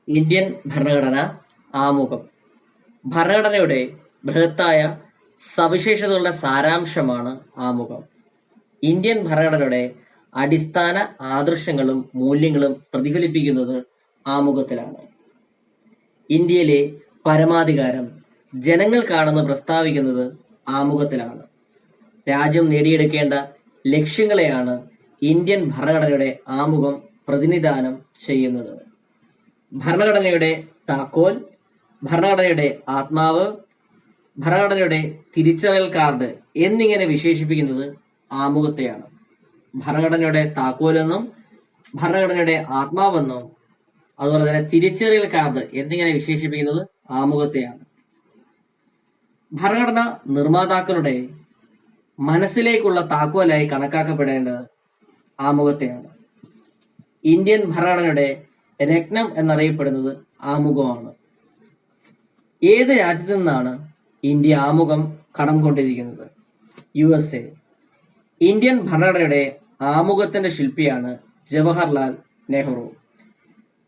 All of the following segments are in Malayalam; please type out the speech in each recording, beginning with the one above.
ഇന്ത്യൻ ഭരണഘടന ആമുഖം. ഭരണഘടനയുടെ ബൃഹത്തായ സവിശേഷതകളുടെ സാരാംശമാണ് ആമുഖം. ഇന്ത്യൻ ഭരണഘടനയുടെ അടിസ്ഥാന ആദർശങ്ങളും മൂല്യങ്ങളും പ്രതിഫലിപ്പിക്കുന്നത് ആമുഖത്തിലാണ്. ഇന്ത്യയിലെ പരമാധികാരം ജനങ്ങൾക്കാണെന്ന് പ്രസ്താവിക്കുന്നത് ആമുഖത്തിലാണ്. രാജ്യം നേടിയെടുക്കേണ്ട ലക്ഷ്യങ്ങളെയാണ് ഇന്ത്യൻ ഭരണഘടനയുടെ ആമുഖം പ്രതിനിധാനം ചെയ്യുന്നത്. ഭരണഘടനയുടെ താക്കോൽ, ഭരണഘടനയുടെ ആത്മാവ്, ഭരണഘടനയുടെ തിരിച്ചറിയൽ കാർഡ് എന്നിങ്ങനെ വിശേഷിപ്പിക്കുന്നത് ആമുഖത്തെയാണ്. ഭരണഘടനയുടെ താക്കോലെന്നും ഭരണഘടനയുടെ ആത്മാവെന്നും അതുപോലെ തന്നെ തിരിച്ചറിയൽ കാർഡ് എന്നിങ്ങനെ വിശേഷിപ്പിക്കുന്നത് ആമുഖത്തെയാണ്. ഭരണഘടന നിർമ്മാതാക്കളുടെ മനസ്സിലേക്കുള്ള താക്കോലായി കണക്കാക്കപ്പെടേണ്ടത് ആമുഖത്തെയാണ്. ഇന്ത്യൻ ഭരണഘടനയുടെ രത്നം എന്നറിയപ്പെടുന്നത് ആമുഖമാണ്. ഏത് രാജ്യത്തു നിന്നാണ് ഇന്ത്യ ആമുഖം കടം കൊണ്ടിരിക്കുന്നത്? USA. ഇന്ത്യൻ ഭരണഘടനയുടെ ആമുഖത്തിന്റെ ശില്പിയാണ് ജവഹർലാൽ നെഹ്റു.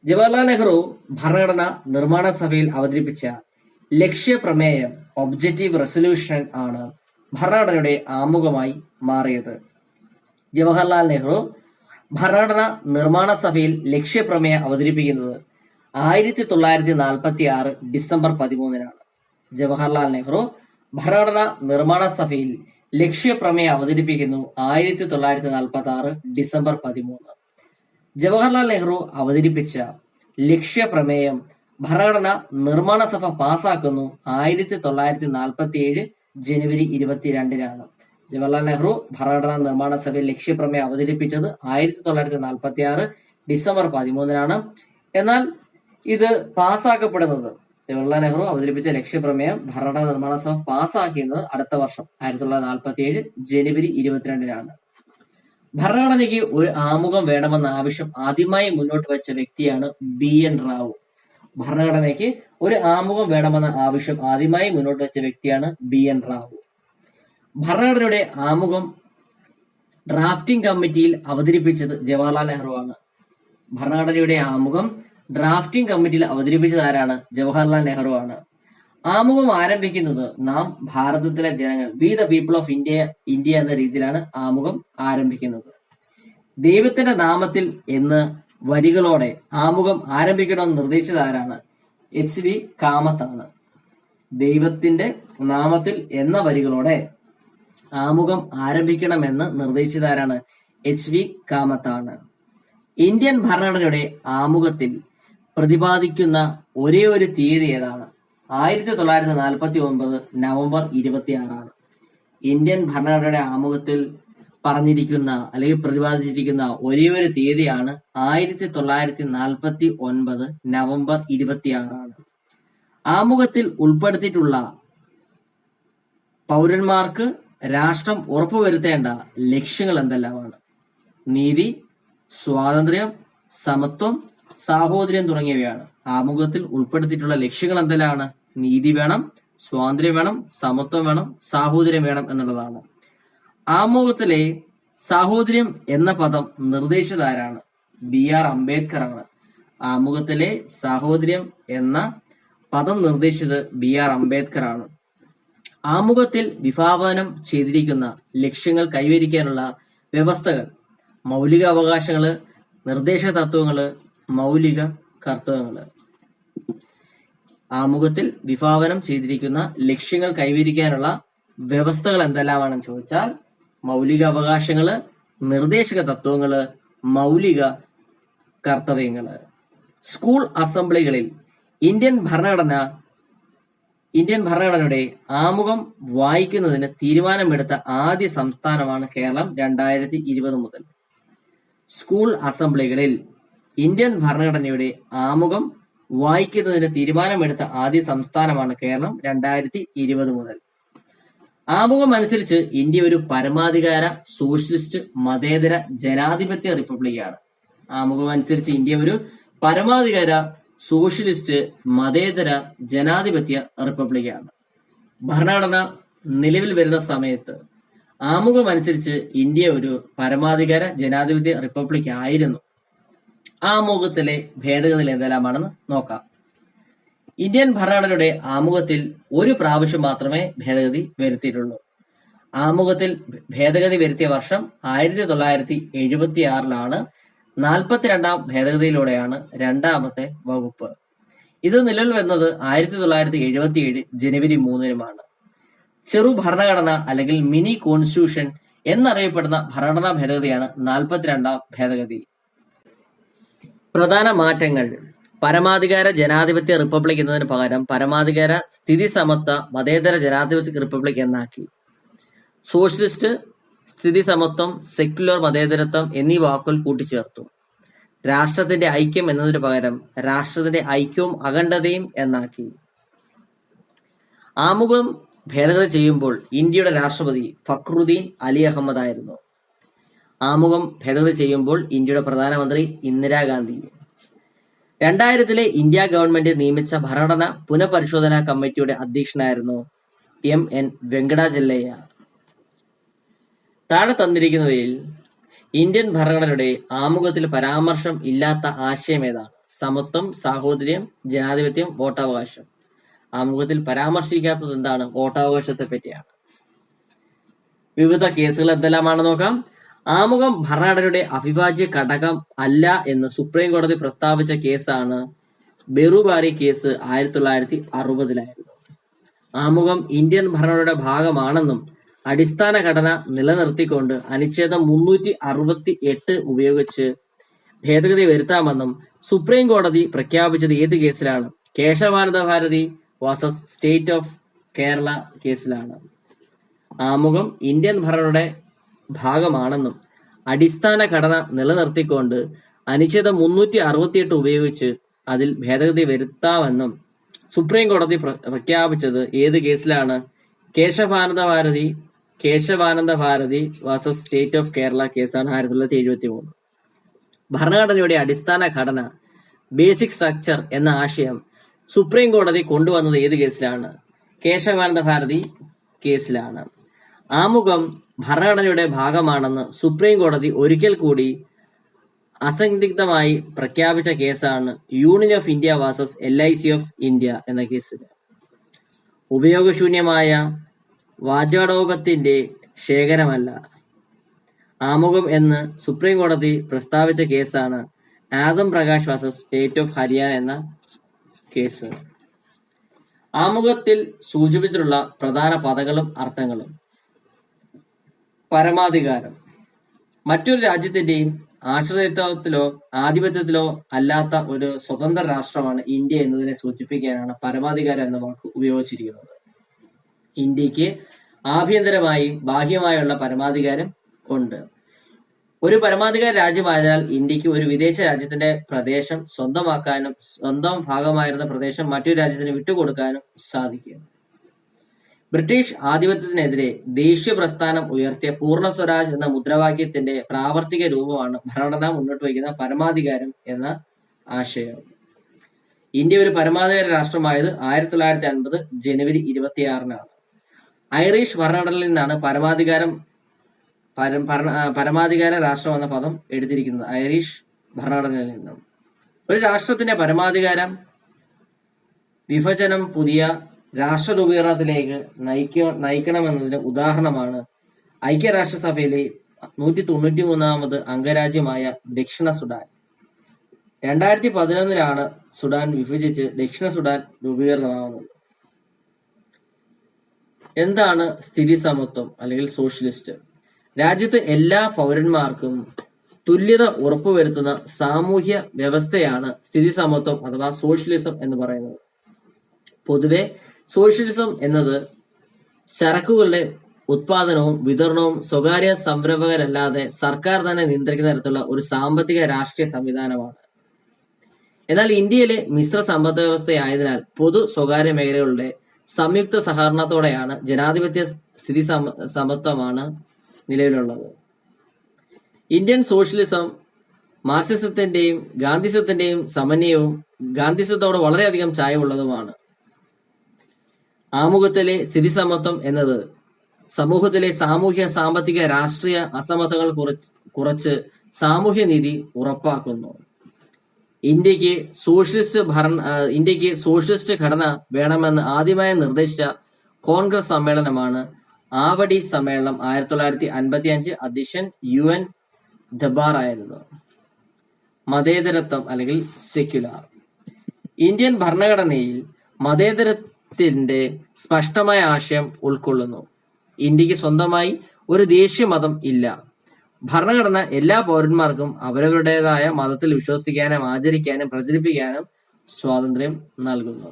ജവഹർലാൽ നെഹ്റു ഭരണഘടന നിർമ്മാണ സഭയിൽ അവതരിപ്പിച്ച ലക്ഷ്യപ്രമേയം ഒബ്ജക്റ്റീവ് റെസൊല്യൂഷൻ ആണ് ഭരണഘടനയുടെ ആമുഖമായി മാറിയത്. ജവഹർലാൽ നെഹ്റു ഭരണഘടന നിർമ്മാണ സഭയിൽ ലക്ഷ്യപ്രമേയം അവതരിപ്പിക്കുന്നത് 1946 ഡിസംബർ 13-നാണ്. ജവഹർലാൽ നെഹ്റു ഭരണഘടന നിർമ്മാണ സഭയിൽ ലക്ഷ്യപ്രമേയം അവതരിപ്പിക്കുന്നു 1946 ഡിസംബർ 13. ജവഹർലാൽ നെഹ്റു അവതരിപ്പിച്ച ലക്ഷ്യപ്രമേയം ഭരണഘടന നിർമ്മാണ സഭ പാസാക്കുന്നു 1947 ജനുവരി 22-നാണ്. ജവഹർലാൽ നെഹ്റു ഭരണഘടനാ നിർമ്മാണ സഭയിൽ ലക്ഷ്യപ്രമേയം അവതരിപ്പിച്ചത് 1946 ഡിസംബർ 13-നാണ്. എന്നാൽ ഇത് പാസ്സാക്കപ്പെടുന്നത്, ജവഹർലാൽ നെഹ്റു അവതരിപ്പിച്ച ലക്ഷ്യപ്രമേയം ഭരണഘടനാ നിർമ്മാണ സഭ പാസ്സാക്കിയത് അടുത്ത വർഷം 1947 ജനുവരി 22-നാണ്. ഭരണഘടനയ്ക്ക് ഒരു ആമുഖം വേണമെന്ന ആവശ്യം ആദ്യമായി മുന്നോട്ട് വെച്ച വ്യക്തിയാണ് BN റാവു. ഭരണഘടനയ്ക്ക് ഒരു ആമുഖം വേണമെന്ന ആവശ്യം ആദ്യമായി മുന്നോട്ട് വെച്ച വ്യക്തിയാണ് BN റാവു. ഭരണഘടനയുടെ ആമുഖം ഡ്രാഫ്റ്റിംഗ് കമ്മിറ്റിയിൽ അവതരിപ്പിച്ചത് ജവഹർലാൽ നെഹ്റു ആണ്. ഭരണഘടനയുടെ ആമുഖം ഡ്രാഫ്റ്റിംഗ് കമ്മിറ്റിയിൽ അവതരിപ്പിച്ചത് ആരാണ്? ജവഹർലാൽ നെഹ്റു ആണ്. ആമുഖം ആരംഭിക്കുന്നത് നാം ഭാരതത്തിലെ ജനങ്ങൾ, we the people of India എന്ന രീതിയിലാണ് ആമുഖം ആരംഭിക്കുന്നത്. ദൈവത്തിന്റെ നാമത്തിൽ എന്ന വരികളോടെ ആമുഖം ആരംഭിക്കണമെന്ന് നിർദ്ദേശിച്ചത് ആരാണ്? HV കാമത്താണ്. ദൈവത്തിന്റെ നാമത്തിൽ എന്ന വരികളോടെ ആമുഖം ആരംഭിക്കണമെന്ന് നിർദ്ദേശിച്ചത് ആരാണ്? HV കാമത്താണ്. ഇന്ത്യൻ ഭരണഘടനയുടെ ആമുഖത്തിൽ പ്രതിപാദിക്കുന്ന ഒരേ ഒരു തീയതി ഏതാണ്? 1949 നവംബർ 26-ആണ്. ഇന്ത്യൻ ഭരണഘടനയുടെ ആമുഖത്തിൽ പറഞ്ഞിരിക്കുന്ന അല്ലെങ്കിൽ പ്രതിപാദിച്ചിരിക്കുന്ന ഒരേ ഒരു തീയതിയാണ് 1949 നവംബർ 26-ആണ്. ആമുഖത്തിൽ ഉൾപ്പെടുത്തിയിട്ടുള്ള പൗരന്മാർക്ക് രാഷ്ട്രം ഉറപ്പുവരുത്തേണ്ട ലക്ഷ്യങ്ങൾ എന്തെല്ലാമാണ്? നീതി, സ്വാതന്ത്ര്യം, സമത്വം, സാഹോദര്യം തുടങ്ങിയവയാണ്. ആമുഖത്തിൽ ഉൾപ്പെടുത്തിയിട്ടുള്ള ലക്ഷ്യങ്ങൾ എന്തെല്ലാമാണ്? നീതി വേണം, സ്വാതന്ത്ര്യം വേണം, സമത്വം വേണം, സാഹോദര്യം വേണം എന്നുള്ളതാണ്. ആമുഖത്തിലെ സാഹോദര്യം എന്ന പദം നിർദ്ദേശിച്ചത് ആരാണ്? BR അംബേദ്കർ ആണ്. ആമുഖത്തിലെ സാഹോദര്യം എന്ന പദം നിർദ്ദേശിച്ചത് BR അംബേദ്കർ ആണ്. ആമുഖത്തിൽ വിഭാവനം ചെയ്തിരിക്കുന്ന ലക്ഷ്യങ്ങൾ കൈവരിക്കാനുള്ള വ്യവസ്ഥകൾ: മൗലിക അവകാശങ്ങള്, നിർദ്ദേശ തത്വങ്ങള്, മൗലിക കർത്തവ്യങ്ങള്. ആമുഖത്തിൽ വിഭാവനം ചെയ്തിരിക്കുന്ന ലക്ഷ്യങ്ങൾ കൈവരിക്കാനുള്ള വ്യവസ്ഥകൾ എന്തെല്ലാമാണെന്ന് ചോദിച്ചാൽ മൗലിക അവകാശങ്ങള്, നിർദ്ദേശക തത്വങ്ങള്, മൗലിക കർത്തവ്യങ്ങള്. സ്കൂൾ അസംബ്ലികളിൽ ഇന്ത്യൻ ഭരണഘടനയുടെ ആമുഖം വായിക്കുന്നതിന് തീരുമാനമെടുത്ത ആദ്യ സംസ്ഥാനമാണ് കേരളം 2020 മുതൽ. സ്കൂൾ അസംബ്ലികളിൽ ഇന്ത്യൻ ഭരണഘടനയുടെ ആമുഖം വായിക്കുന്നതിന് തീരുമാനമെടുത്ത ആദ്യ സംസ്ഥാനമാണ് കേരളം 2020 മുതൽ. ആമുഖം അനുസരിച്ച് ഇന്ത്യ ഒരു പരമാധികാര സോഷ്യലിസ്റ്റ് മതേതര ജനാധിപത്യ റിപ്പബ്ലിക്കാണ്. ആമുഖം അനുസരിച്ച് ഇന്ത്യ ഒരു പരമാധികാര സോഷ്യലിസ്റ്റ് മതേതര ജനാധിപത്യ റിപ്പബ്ലിക്കാണ്. ഭരണഘടന നിലവിൽ വരുന്ന സമയത്ത് ആമുഖം അനുസരിച്ച് ഇന്ത്യ ഒരു പരമാധികാര ജനാധിപത്യ റിപ്പബ്ലിക് ആയിരുന്നു. ആമുഖത്തിലെ ഭേദഗതികൾ എന്തെല്ലാമാണെന്ന് നോക്കാം. ഇന്ത്യൻ ഭരണഘടനയുടെ ആമുഖത്തിൽ ഒരു പ്രാവശ്യം മാത്രമേ ഭേദഗതി വരുത്തിയിട്ടുള്ളൂ. ആമുഖത്തിൽ ഭേദഗതി വരുത്തിയ വർഷം 1976 42ാം ഭേദഗതിയിലൂടെയാണ് രണ്ടാമത്തെ വകുപ്പ്. ഇത് നിലവിൽ വന്നത് 1977 ജനുവരി 3-നുമാണ്. ചെറു ഭരണഘടന അല്ലെങ്കിൽ മിനി കോൺസ്റ്റിറ്റ്യൂഷൻ എന്നറിയപ്പെടുന്ന ഭരണഘടനാ ഭേദഗതിയാണ് 42ാം ഭേദഗതി. പ്രധാന മാറ്റങ്ങൾ: പരമാധികാര ജനാധിപത്യ റിപ്പബ്ലിക് എന്നതിന് പകരം പരമാധികാര സ്ഥിതി സമത്വ മതേതര ജനാധിപത്യ റിപ്പബ്ലിക് എന്നാക്കി. സോഷ്യലിസ്റ്റ്, സ്ഥിതി സമത്വം, സെക്യുലർ മതേതരത്വം എന്നീ വാക്കുകൾ കൂട്ടിച്ചേർത്തു. രാഷ്ട്രത്തിന്റെ ഐക്യം എന്നതിന് പകരം രാഷ്ട്രത്തിന്റെ ഐക്യവും അഖണ്ഡതയും എന്നാക്കി. ആമുഖം ഭേദഗതി ചെയ്യുമ്പോൾ ഇന്ത്യയുടെ രാഷ്ട്രപതി ഫക്രുദ്ദീൻ അലി അഹമ്മദ് ആയിരുന്നു. ആമുഖം ഭേദഗതി ചെയ്യുമ്പോൾ ഇന്ത്യയുടെ പ്രധാനമന്ത്രി ഇന്ദിരാഗാന്ധി. 2000-ലെ ഇന്ത്യ ഗവൺമെന്റ് നിയമിച്ച ഭരണഘടന പുനഃപരിശോധനാ കമ്മിറ്റിയുടെ അധ്യക്ഷനായിരുന്നു MN വെങ്കടാചലയ്യ. താഴെ തന്നിരിക്കുന്നവയിൽ ഇന്ത്യൻ ഭരണഘടനയുടെ ആമുഖത്തിൽ പരാമർശം ഇല്ലാത്ത ആശയം ഏതാണ്? സമത്വം, സാഹോദര്യം, ജനാധിപത്യം, വോട്ടവകാശം. ആമുഖത്തിൽ പരാമർശിക്കാത്തത് എന്താണ്? വോട്ടവകാശത്തെ പറ്റിയാണ്. വിവിധ കേസുകൾ എന്തെല്ലാമാണെന്ന് നോക്കാം. ആമുഖം ഭരണഘടനയുടെ അവിഭാജ്യ ഘടകം അല്ല എന്ന് സുപ്രീം കോടതി പ്രസ്താവിച്ച കേസാണ് ബെറുബാരി കേസ്. 1960-ലായിരുന്നു. ആമുഖം ഇന്ത്യൻ ഭരണഘടനയുടെ ഭാഗമാണെന്നും അടിസ്ഥാന ഘടന നിലനിർത്തിക്കൊണ്ട് അനുച്ഛേദം 368 ഉപയോഗിച്ച് ഭേദഗതി വരുത്താമെന്നും സുപ്രീം കോടതി പ്രഖ്യാപിച്ചത് ഏത് കേസിലാണ്? Kesavananda Bharati versus state of Kerala കേസിലാണ്. ആമുഖം ഇന്ത്യൻ ഭരണഘടനയുടെ ഭാഗമാണെന്നും അടിസ്ഥാന ഘടന നിലനിർത്തിക്കൊണ്ട് അനുച്ഛേദം 368 ഉപയോഗിച്ച് അതിൽ ഭേദഗതി വരുത്താമെന്നും സുപ്രീം കോടതി പ്രഖ്യാപിച്ചത് ഏത് കേസിലാണ്? Kesavananda Bharati versus state of Kerala കേസാണ്. 1973. ഭരണഘടനയുടെ അടിസ്ഥാന ഘടന, ബേസിക് സ്ട്രക്ചർ എന്ന ആശയം സുപ്രീം കോടതി കൊണ്ടുവന്നത് ഏത് കേസിലാണ്? കേശവാനന്ദ ഭാരതി കേസിലാണ്. ആമുഖം ഭരണഘടനയുടെ ഭാഗമാണെന്ന് സുപ്രീം കോടതി ഒരിക്കൽ കൂടി അസന്ദിഗ്ധമായി പ്രഖ്യാപിച്ച കേസാണ് union of India versus LIC of India എന്ന കേസിൽ. ഉപയോഗശൂന്യമായ വാചാടോപത്തിന്റെ ശേഖരമല്ല ആമുഖം എന്ന് സുപ്രീം കോടതി പ്രസ്താവിച്ച കേസാണ് Adam Prakash versus state of Haryana എന്ന കേസ്. ആമുഖത്തിൽ സൂചിപ്പിച്ചിട്ടുള്ള പ്രധാന പദങ്ങളും അർത്ഥങ്ങളും: പരമാധികാരം, മറ്റൊരു രാജ്യത്തിന്റെയും ആശ്രയത്വത്തിലോ ആധിപത്യത്തിലോ അല്ലാത്ത ഒരു സ്വതന്ത്ര രാഷ്ട്രമാണ് ഇന്ത്യ എന്നതിനെ സൂചിപ്പിക്കാനാണ് പരമാധികാരം എന്ന വാക്ക് ഉപയോഗിച്ചിരിക്കുന്നത്. ഇന്ത്യക്ക് ആഭ്യന്തരമായും ബാഹ്യമായുള്ള പരമാധികാരം ഉണ്ട്. ഒരു പരമാധികാര രാജ്യമായതിനാൽ ഇന്ത്യക്ക് ഒരു വിദേശ രാജ്യത്തിന്റെ പ്രദേശം സ്വന്തമാക്കാനും സ്വന്തം ഭാഗമായിരുന്ന പ്രദേശം മറ്റൊരു രാജ്യത്തിന് വിട്ടുകൊടുക്കാനും സാധിക്കും. ബ്രിട്ടീഷ് ആധിപത്യത്തിനെതിരെ ദേശീയ പ്രസ്ഥാനം ഉയർത്തിയ പൂർണ്ണ സ്വരാജ് എന്ന മുദ്രാവാക്യത്തിന്റെ പ്രാവർത്തിക രൂപമാണ് ഭരണഘടന മുന്നോട്ട് വയ്ക്കുന്ന പരമാധികാരം എന്ന ആശയം. ഇന്ത്യ ഒരു പരമാധികാര രാഷ്ട്രമായത് 1950 ജനുവരി 26-നാണ്. ഐറിഷ് ഭരണഘടനയിൽ നിന്നാണ് പരമാധികാര രാഷ്ട്രം എന്ന പദം എടുത്തിരിക്കുന്നത്. ഐറിഷ് ഭരണഘടനയിൽ നിന്നും. ഒരു രാഷ്ട്രത്തിന്റെ പരമാധികാരം വിഭജനം പുതിയ രാഷ്ട്ര രൂപീകരണത്തിലേക്ക് നയിക്കണമെന്നതിന് ഉദാഹരണമാണ് ഐക്യരാഷ്ട്രസഭയിലെ 193ാമത് അംഗരാജ്യമായ ദക്ഷിണ സുഡാൻ. 2011-ലാണ് സുഡാൻ വിഭജിച്ച് ദക്ഷിണ സുഡാൻ രൂപീകൃതമാവുന്നത്. എന്താണ് സ്ഥിതി സമത്വം അല്ലെങ്കിൽ സോഷ്യലിസ്റ്റ്? രാജ്യത്ത് എല്ലാ പൗരന്മാർക്കും തുല്യത ഉറപ്പുവരുത്തുന്ന സാമൂഹ്യ വ്യവസ്ഥയാണ് സ്ഥിതി സമത്വം അഥവാ സോഷ്യലിസം എന്ന് പറയുന്നത്. പൊതുവെ സോഷ്യലിസം എന്നത് ചരക്കുകളുടെ ഉത്പാദനവും വിതരണവും സ്വകാര്യ സംരംഭകരല്ലാതെ സർക്കാർ തന്നെ നിയന്ത്രിക്കുന്ന തരത്തിലുള്ള ഒരു സാമ്പത്തിക രാഷ്ട്രീയ സംവിധാനമാണ്. എന്നാൽ ഇന്ത്യയിലെ മിശ്ര സമ്പദ് വ്യവസ്ഥയായതിനാൽ പൊതു സ്വകാര്യ മേഖലകളുടെ സംയുക്ത സഹകരണത്തോടെയാണ് ജനാധിപത്യ സ്ഥിതി സമത്വമാണ് നിലവിലുള്ളത്. ഇന്ത്യൻ സോഷ്യലിസം മാർക്സിസത്തിന്റെയും ഗാന്ധിസത്തിന്റെയും സമന്വയവും ഗാന്ധിസത്തോട് വളരെയധികം ചായവുള്ളതുമാണ്. ആമുഖത്തിലെ സ്ഥിതി സമത്വം എന്നത് സമൂഹത്തിലെ സാമൂഹ്യ സാമ്പത്തിക രാഷ്ട്രീയ അസമത്വങ്ങൾ കുറച്ച് സാമൂഹ്യ നീതി ഉറപ്പാക്കുന്നു. ഇന്ത്യക്ക് സോഷ്യലിസ്റ്റ് ഘടന വേണമെന്ന് ആദ്യമായി നിർദ്ദേശിച്ച കോൺഗ്രസ് സമ്മേളനമാണ് ആവടി സമ്മേളനം. 1955 അധ്യക്ഷൻ UN ദബാർ ആയിരുന്നു. മതേതരത്വം അല്ലെങ്കിൽ സെക്യുലാർ. ഇന്ത്യൻ ഭരണഘടനയിൽ മതേതരത്തിന്റെ സ്പഷ്ടമായ ആശയം ഉൾക്കൊള്ളുന്നു. ഇന്ത്യക്ക് സ്വന്തമായി ഒരു ദേശീയ മതം ഇല്ല. ഭരണഘടന എല്ലാ പൗരന്മാർക്കും അവരവരുടേതായ മതത്തിൽ വിശ്വസിക്കാനും ആചരിക്കാനും പ്രചരിപ്പിക്കാനും സ്വാതന്ത്ര്യം നൽകുന്നു.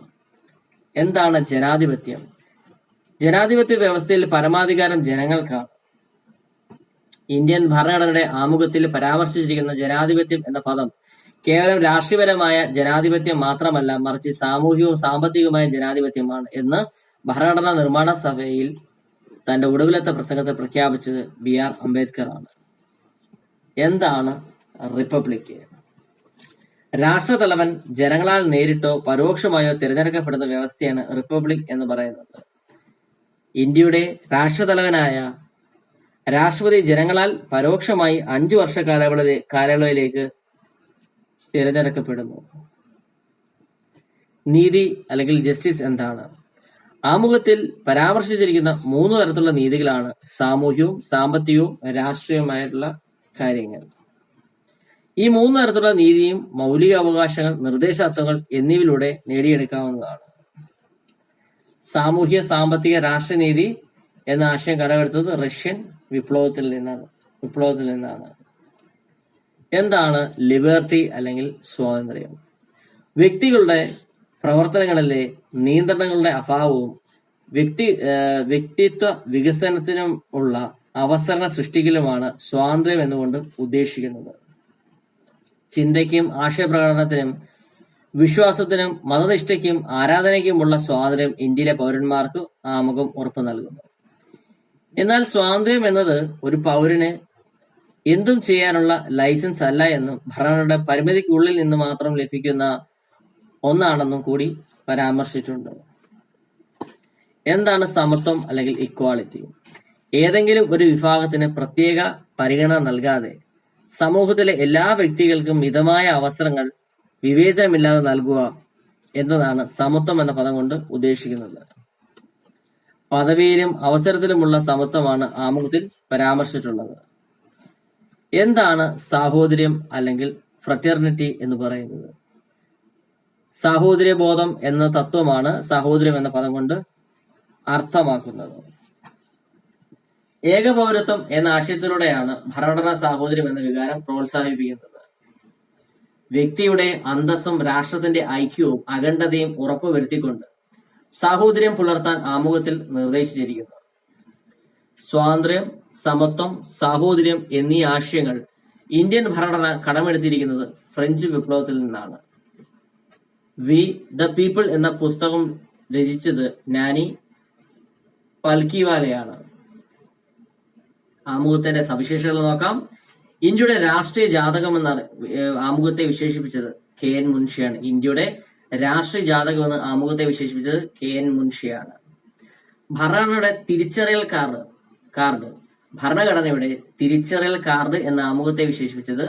എന്താണ് ജനാധിപത്യം? ജനാധിപത്യ വ്യവസ്ഥയിൽ പരമാധികാരം ജനങ്ങൾക്കാണ്. ഇന്ത്യൻ ഭരണഘടനയുടെ ആമുഖത്തിൽ പരാമർശിച്ചിരിക്കുന്ന ജനാധിപത്യം എന്ന പദം കേവലം രാഷ്ട്രീയപരമായ ജനാധിപത്യം മാത്രമല്ല, മറിച്ച് സാമൂഹികവും സാമ്പത്തികവുമായ ജനാധിപത്യമാണ് എന്ന് ഭരണഘടനാ നിർമ്മാണ സഭയിൽ തന്റെ ഒടുവിലത്തെ പ്രസംഗത്തിൽ പ്രഖ്യാപിച്ചത് BR അംബേദ്കർ ആണ്. എന്താണ് റിപ്പബ്ലിക്? രാഷ്ട്രതലവൻ ജനങ്ങളാൽ നേരിട്ടോ പരോക്ഷമായോ തിരഞ്ഞെടുക്കപ്പെടുന്ന വ്യവസ്ഥയാണ് റിപ്പബ്ലിക് എന്ന് പറയുന്നത്. ഇന്ത്യയുടെ രാഷ്ട്രതലവനായ രാഷ്ട്രപതി ജനങ്ങളാൽ പരോക്ഷമായി 5 വർഷ കാലയളവിലേക്ക് തിരഞ്ഞെടുക്കപ്പെടുന്നു. നീതി അല്ലെങ്കിൽ ജസ്റ്റിസ് എന്താണ്? ആമുഖത്തിൽ പരാമർശിച്ചിരിക്കുന്ന 3 തരത്തിലുള്ള നീതികളാണ് സാമൂഹ്യവും സാമ്പത്തികവും രാഷ്ട്രീയവുമായിട്ടുള്ള കാര്യങ്ങൾ. ഈ 3 തരത്തിലുള്ള നീതിയും മൗലിക അവകാശങ്ങൾ, നിർദ്ദേശതത്വങ്ങൾ എന്നിവയിലൂടെ നേടിയെടുക്കാവുന്നതാണ്. സാമൂഹ്യ സാമ്പത്തിക രാഷ്ട്രനീതി എന്ന ആശയം കടമെടുത്തത് റഷ്യൻ വിപ്ലവത്തിൽ നിന്നാണ്. എന്താണ് ലിബർട്ടി അല്ലെങ്കിൽ സ്വാതന്ത്ര്യം? വ്യക്തികളുടെ പ്രവർത്തനങ്ങളിലെ നിയന്ത്രണങ്ങളുടെ അഭാവവും വ്യക്തിത്വ വികസനത്തിനും ഉള്ള അവസര സൃഷ്ടിക്കലുമാണ് സ്വാതന്ത്ര്യം എന്നുകൊണ്ട് ഉദ്ദേശിക്കുന്നത്. ചിന്തയ്ക്കും ആശയപ്രകടനത്തിനും വിശ്വാസത്തിനും മതനിഷ്ഠയ്ക്കും ആരാധനയ്ക്കുമുള്ള സ്വാതന്ത്ര്യം ഇന്ത്യയിലെ പൗരന്മാർക്ക് ആമുഖം ഉറപ്പു നൽകുന്നു. എന്നാൽ സ്വാതന്ത്ര്യം എന്നത് ഒരു പൗരന് എന്തും ചെയ്യാനുള്ള ലൈസൻസ് അല്ല എന്നും ഭരണഘടനയുടെ പരിമിതിക്കുള്ളിൽ നിന്ന് മാത്രം ലഭിക്കുന്ന ഒന്നാണെന്നും കൂടി പരാമർശിച്ചിട്ടുണ്ട്. എന്താണ് സമത്വം അല്ലെങ്കിൽ ഇക്വാളിറ്റി? ഏതെങ്കിലും ഒരു വിഭാഗത്തിന് പ്രത്യേക പരിഗണന നൽകാതെ സമൂഹത്തിലെ എല്ലാ വ്യക്തികൾക്കും മിതമായ അവസരങ്ങൾ വിവേചനമില്ലാതെ നൽകുക എന്നതാണ് സമത്വം എന്ന പദം കൊണ്ട് ഉദ്ദേശിക്കുന്നത്. പദവിയിലും അവസരത്തിലുമുള്ള സമത്വമാണ് ആമുഖത്തിൽ പരാമർശിച്ചിട്ടുള്ളത്. എന്താണ് സാഹോദര്യം അല്ലെങ്കിൽ ഫ്രറ്റേർണിറ്റി എന്ന് പറയുന്നത്? സാഹോദര്യബോധം എന്ന തത്വമാണ് സാഹോദര്യം എന്ന പദം കൊണ്ട് അർത്ഥമാക്കുന്നത്. ഏകപൗരത്വം എന്ന ആശയത്തിലൂടെയാണ് ഭരണഘടനാ സാഹോദര്യം എന്ന വികാരം പ്രോത്സാഹിപ്പിക്കുന്നത്. വ്യക്തിയുടെ അന്തസ്സും രാഷ്ട്രത്തിന്റെ ഐക്യവും അഖണ്ഡതയും ഉറപ്പുവരുത്തിക്കൊണ്ട് സാഹോദര്യം പുലർത്താൻ ആമുഖത്തിൽ നിർദ്ദേശിച്ചിരിക്കുന്നു. സ്വാതന്ത്ര്യം, സമത്വം, സാഹോദര്യം എന്നീ ആശയങ്ങൾ ഇന്ത്യൻ ഭരണഘടന കടമെടുത്തിരിക്കുന്നത് ഫ്രഞ്ച് വിപ്ലവത്തിൽ നിന്നാണ്. വി ദ പീപ്പിൾ എന്ന പുസ്തകം രചിച്ചത് നാനി പൽക്കിവാലയാണ്. ആമുഖത്തിന്റെ സവിശേഷതകൾ നോക്കാം. ഇന്ത്യയുടെ രാഷ്ട്രീയ ജാതകം എന്ന ആമുഖത്തെ വിശേഷിപ്പിച്ചത് KN മുൻഷിയാണ്. ഇന്ത്യയുടെ രാഷ്ട്രീയ ജാതകം എന്ന് ആമുഖത്തെ വിശേഷിപ്പിച്ചത് KN മുൻഷിയാണ്. ഭരണഘടനയുടെ തിരിച്ചറിയൽ കാർഡ് ഭരണഘടനയുടെ തിരിച്ചറിയൽ കാർഡ് എന്ന ആമുഖത്തെ വിശേഷിപ്പിച്ചത്